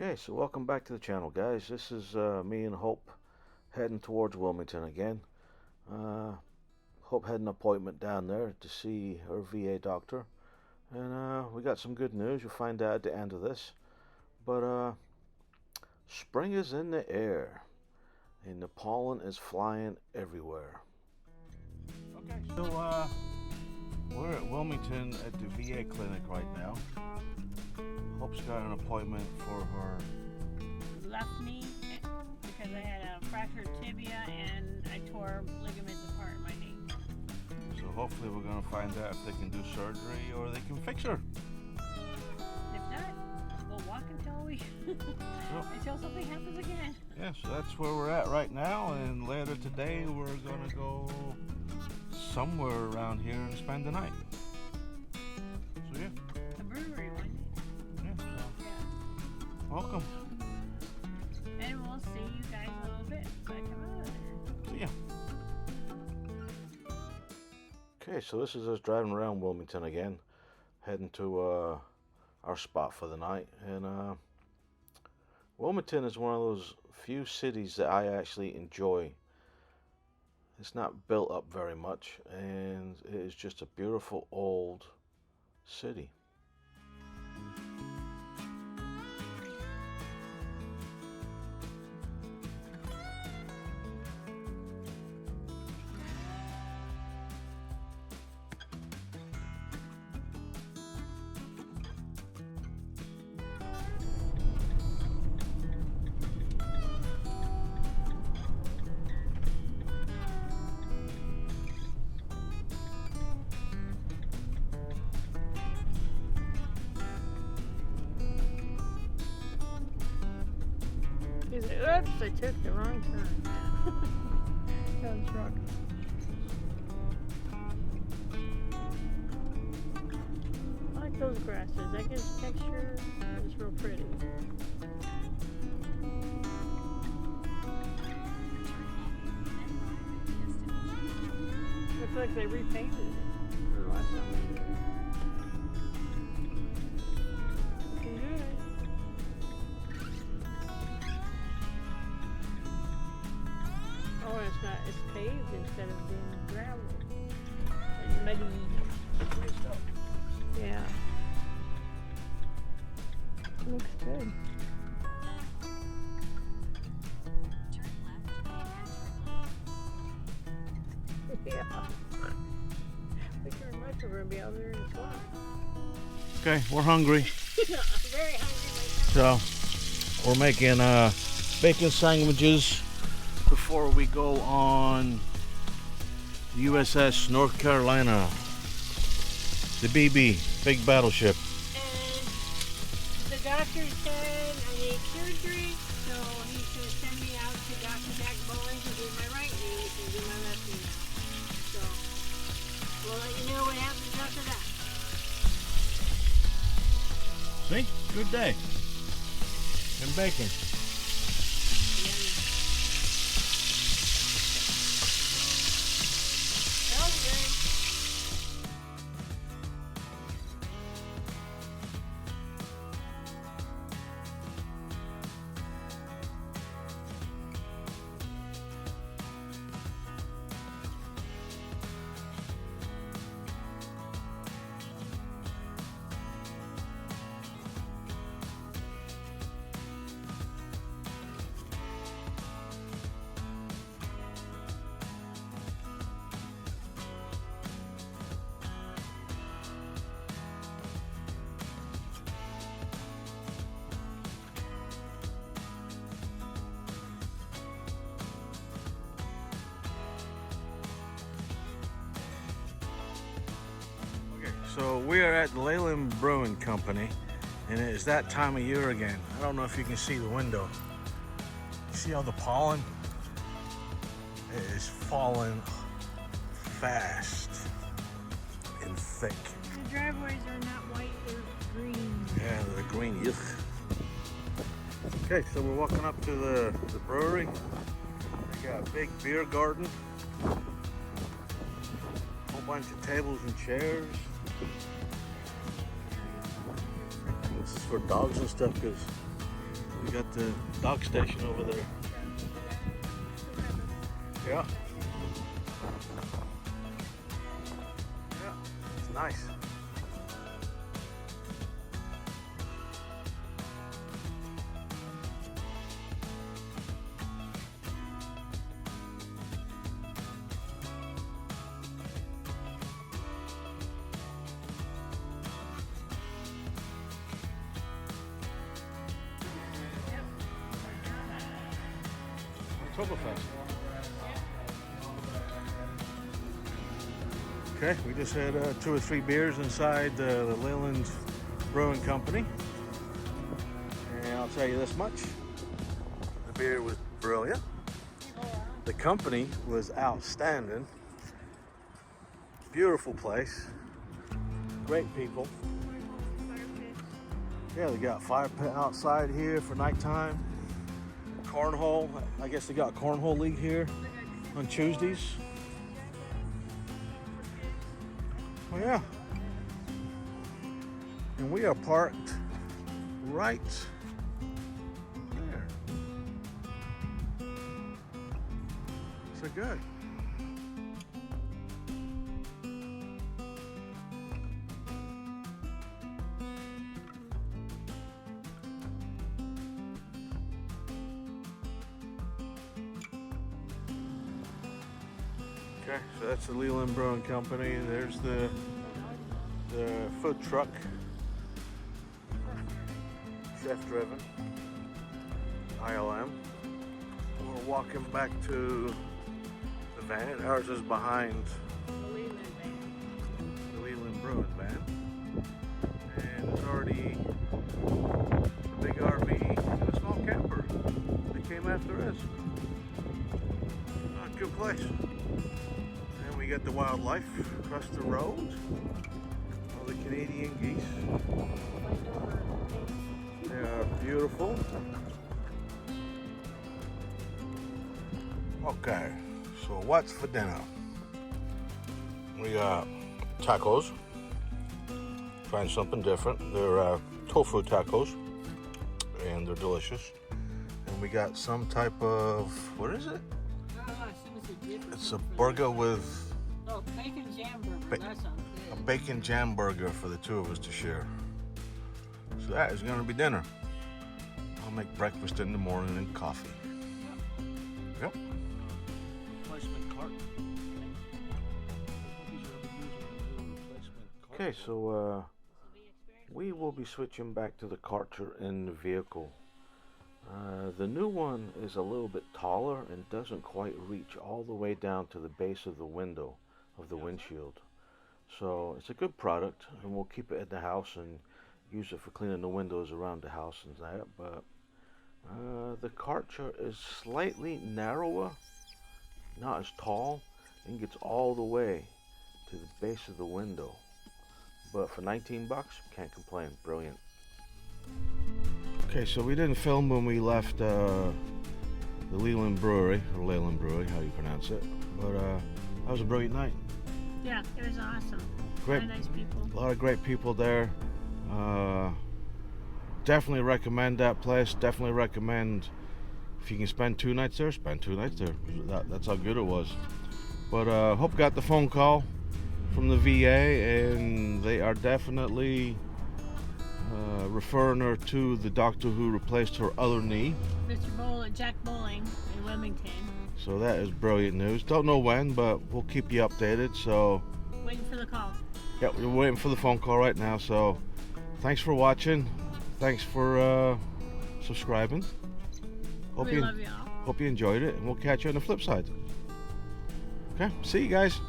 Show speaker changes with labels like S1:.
S1: Okay, so welcome back to the channel, guys. This is me and Hope heading towards Wilmington again. Hope had an appointment down there to see her VA doctor, and we got some good news. You'll find out at the end of this. But spring is in the air, and the pollen is flying everywhere. Okay, so we're at Wilmington at the VA clinic right now. Hope's got an appointment for her
S2: left knee because I had a fractured tibia and I tore ligaments apart in my knee.
S1: So hopefully we're going to find out if they can do surgery or they can fix her.
S2: If not, we'll walk until something happens again.
S1: Yeah, so that's where we're at right now, and later today we're going to go somewhere around here and spend the night. So yeah.
S2: A brewery one day.
S1: Welcome.
S2: And we'll see you guys a little bit when I come out of there.
S1: Yeah. Okay, so this is us driving around Wilmington again, heading to our spot for the night. And Wilmington is one of those few cities that I actually enjoy. It's not built up very much, and it is just a beautiful old city.
S2: He's like, oops, I took the wrong turn. Down the truck. I like those grasses. That gives texture. It's real pretty. Looks like they repainted it the last time we were there. Looking good. Oh, it's paved instead of being gravel. And muddy. Yeah. Looks good. Yeah. We turn left, we're going to be out there in the swamp.
S1: Okay, we're hungry.
S2: I'm very hungry.
S1: So we're making bacon sandwiches before we go on USS North Carolina, the BB, big battleship.
S2: And the doctor said I need surgery, so he's going to send me out to Dr. Jack Bowling to do my right knee and do my left knee. So we'll let you know what happens after that.
S1: See? Good day. And bacon. So we are at the Leland Brewing Company, and it is that time of year again. I don't know if you can see the window. See all the pollen? It is falling fast and thick.
S2: The driveways are not white, they're green.
S1: Yeah, they're green. Yuck. Okay, so we're walking up to the brewery. They got a big beer garden. Whole bunch of tables and chairs. This is for dogs and stuff because We got the dog station over there. Yeah. Yeah, it's nice. Oktoberfest. Okay, we just had 2 or 3 beers inside the Leland Brewing Company. And I'll tell you this much. The beer was brilliant. The company was outstanding. Beautiful place. Great people. Yeah, they got fire pit outside here for nighttime. Cornhole. I guess they got a cornhole league here on Tuesdays. Oh yeah. And we are parked right there. So good. Okay, so that's the Leland Brewing Company. There's the food truck, chef driven, ILM. We're walking back to the van. Ours is behind the Leland Brewing van. And there's already a big RV and a small camper that came after us. A good place. And we got the wildlife across the road. All the Canadian geese. They are beautiful. Okay, so what's for dinner? We got tacos. Trying something different. They're tofu tacos, and they're delicious. And we got some type of, what is it? It's a burger with
S2: bacon jam burger. That sounds good.
S1: A bacon jam burger for the 2 of us to share. So that is going to be dinner. I'll make breakfast in the morning and coffee. Yep. Replacement cart. Okay, so we will be switching back to the Karcher in the vehicle. The new one is a little bit taller and doesn't quite reach all the way down to the base of the window of the windshield. So it's a good product, and we'll keep it in the house and use it for cleaning the windows around the house and that. But the Karcher is slightly narrower, not as tall, and gets all the way to the base of the window. But for 19 bucks, can't complain. Brilliant. Okay, so we didn't film when we left the Leland Brewery, or Leland Brewery, how you pronounce it. But that was a brilliant night.
S2: Yeah, it was awesome.
S1: Great,
S2: Very nice people.
S1: A lot of great people there. Definitely recommend that place. Definitely recommend, if you can spend 2 nights there, spend 2 nights there. That's how good it was. But hope got the phone call from the VA, and they are definitely referring her to the doctor who replaced her other knee.
S2: Mr. Jack Bowling in Wilmington.
S1: So that is brilliant news. Don't know when, but we'll keep you updated. So
S2: waiting for the call.
S1: Yeah, we're waiting for the phone call right now. So thanks for watching. Thanks for subscribing.
S2: We love y'all.
S1: Hope you enjoyed it, and we'll catch you on the flip side. Okay, see you guys.